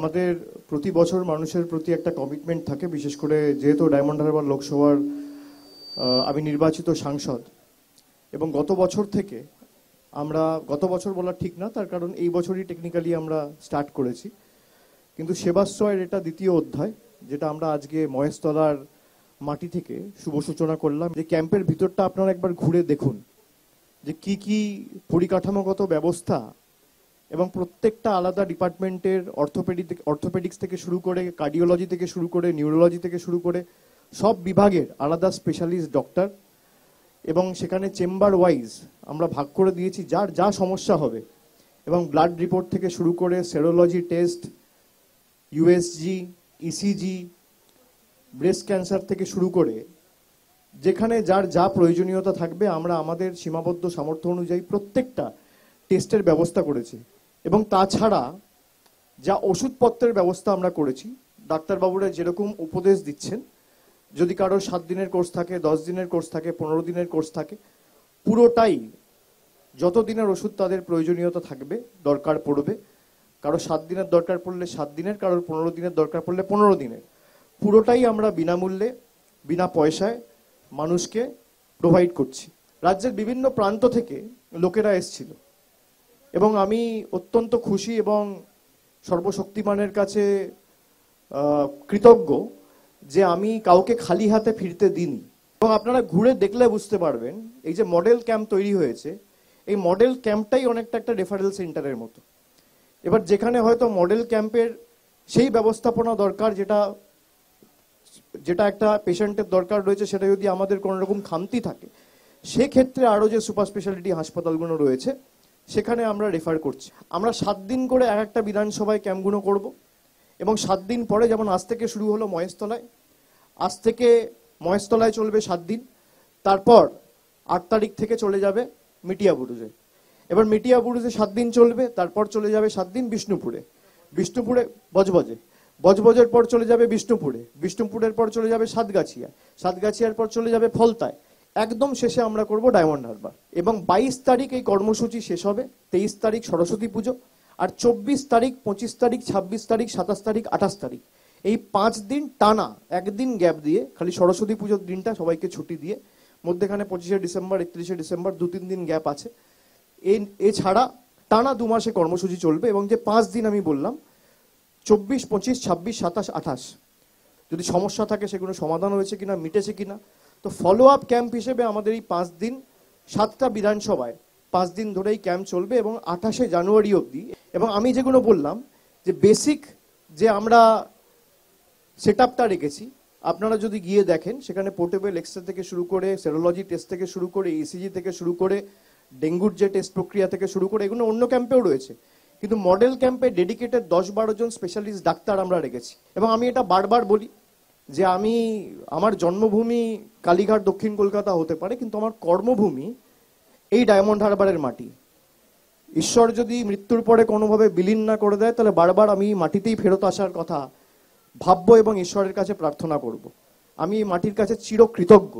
আমাদের প্রতি বছর মানুষের প্রতি একটা কমিটমেন্ট থাকে, বিশেষ করে যেহেতু ডায়মন্ড হারবার লোকসভার আমি নির্বাচিত সাংসদ, এবং গত বছর থেকে আমরা, গত বছর বলা ঠিক না, তার কারণ এই বছরই টেকনিক্যালি আমরা স্টার্ট করেছি, কিন্তু সেবাশ্রয়ের এটা দ্বিতীয় অধ্যায়, যেটা আমরা আজকে মহেশতলার মাটি থেকে শুভ সূচনা করলাম। যে ক্যাম্পের ভিতরটা আপনারা একবার ঘুরে দেখুন যে কি কি পরিকাঠামোগত ব্যবস্থা এবং প্রত্যেকটা আলাদা ডিপার্টমেন্টের অর্থোপেডিক্স থেকে শুরু করে, কার্ডিওলজি থেকে শুরু করে, নিউরোলজি থেকে শুরু করে সব বিভাগের আলাদা স্পেশালিস্ট ডক্টর, এবং সেখানে চেম্বার ওয়াইজ আমরা ভাগ করে দিয়েছি যার যা সমস্যা হবে, এবং ব্লাড রিপোর্ট থেকে শুরু করে serology test, USG, ECG, breast cancer থেকে শুরু করে যেখানে যার যা প্রয়োজনীয়তা থাকবে আমরা আমাদের সীমাবদ্ধ সামর্থ্য অনুযায়ী প্রত্যেকটা টেস্টের ব্যবস্থা করেছি। এবং তাছাড়া যা ওষুধপত্রের ব্যবস্থা আমরা করেছি, ডাক্তারবাবুরা যেরকম উপদেশ দিচ্ছেন, যদি কারো 7 দিনের কোর্স থাকে, 10 দিনের কোর্স থাকে, 15 দিনের কোর্স থাকে, পুরোটাই যত দিনের ওষুধ তাদের প্রয়োজনীয়তা থাকবে, দরকার পড়বে, কারো 7 দিনের দরকার পড়লে 7 দিনের, কারোর 15 দিনের দরকার পড়লে 15 দিনের, পুরোটাই আমরা বিনামূল্যে, বিনা পয়সায় মানুষকে প্রোভাইড করছি। রাজ্যের বিভিন্ন প্রান্ত থেকে লোকেরা এসেছিল, এবং আমি অত্যন্ত খুশি এবং সর্বশক্তিমানের কাছে কৃতজ্ঞ যে আমি কাউকে খালি হাতে ফিরতে দিইনি। এবং আপনারা ঘুরে দেখলে বুঝতে পারবেন, এই যে মডেল ক্যাম্প তৈরি হয়েছে, এই মডেল ক্যাম্পটাই অনেকটা একটা রেফারেল সেন্টারের মতো। এবার যেখানে হয়তো মডেল ক্যাম্পের সেই ব্যবস্থাপনা দরকার যেটা একটা পেশেন্টের দরকার রয়েছে, সেটা যদি আমাদের কোনো রকম খামতি থাকে, সেক্ষেত্রে আরও যে সুপার স্পেশালিটি হাসপাতালগুলো রয়েছে সেখানে আমরা রেফার করছি। আমরা 7 দিন করে এক একটা বিধানসভায় ক্যাম্পগুলো করব, এবং 7 দিন পরে, যেমন আজ থেকে শুরু হলো মহেশতলায়, আজ থেকে মহেশতলায় চলবে 7 দিন, তারপর 8 তারিখ থেকে চলে যাবে মিটিয়াবুরুজে, এবার মিটিয়াবুরুজে 7 দিন চলবে, তারপর চলে যাবে 7 দিন বিষ্ণুপুরে, বিষ্ণুপুরে বজবজের পর চলে যাবে বিষ্ণুপুরের পর চলে যাবে সাতগাছিয়ার পর চলে যাবে ফলতায়, একদম শেষে আমরা করব ডায়মন্ড হারবার। এবং 22 তারিখ এই কর্মসূচি শেষ হবে, 23 তারিখ সরস্বতী পুজো, আর 24 তারিখ, 25 তারিখ, 26 তারিখ, 27 তারিখ, 28 তারিখ, এই 5 দিন টানা, একদিন গ্যাপ দিয়ে, খালি সরস্বতী পুজোর দিনটা সবাইকে ছুটি দিয়ে, মধ্যেখানে 25শে ডিসেম্বর, 31শে ডিসেম্বর 2-3 দিন গ্যাপ আছে, এছাড়া টানা 2 মাসে কর্মসূচি চলবে। এবং যে 5 দিন আমি বললাম, 24, 25, 26, 27, 28, যদি সমস্যা থাকে সেগুলো সমাধান হয়েছে কিনা, মিটেছে কিনা, তো ফলো আপ ক্যাম্প হিসেবে আমাদের এই 5 দিন 7টা বিধানসভায় 5 দিন ধরেই ক্যাম্প চলবে, এবং 28শে জানুয়ারি অবধি। এবং আমি যেগুলো বললাম যে বেসিক যে আমরা সেট আপটা রেখেছি, আপনারা যদি গিয়ে দেখেন, সেখানে পোর্টেবল এক্সরে থেকে শুরু করে, সেরোলজি টেস্ট থেকে শুরু করে, ইসিজি থেকে শুরু করে, ডেঙ্গুর যে টেস্ট প্রক্রিয়া থেকে শুরু করে, এগুলো অন্য ক্যাম্পেও রয়েছে, কিন্তু মডেল ক্যাম্পে ডেডিকেটেড 10-12 জন স্পেশালিস্ট ডাক্তার আমরা রেখেছি। এবং আমি এটা বারবার বলি যে আমার জন্মভূমি কালীঘাট, দক্ষিণ কলকাতা হতে পারে, কিন্তু আমার কর্মভূমি এই ডায়মন্ড হারবারের মাটি। ঈশ্বর যদি মৃত্যুর পরে কোনোভাবে বিলীন না করে দেয়, তাহলে বারবার আমি মাটিতেই ফেরত আসার কথা ভাববো এবং ঈশ্বরের কাছে প্রার্থনা করব। আমি এই মাটির কাছে চিরকৃতজ্ঞ।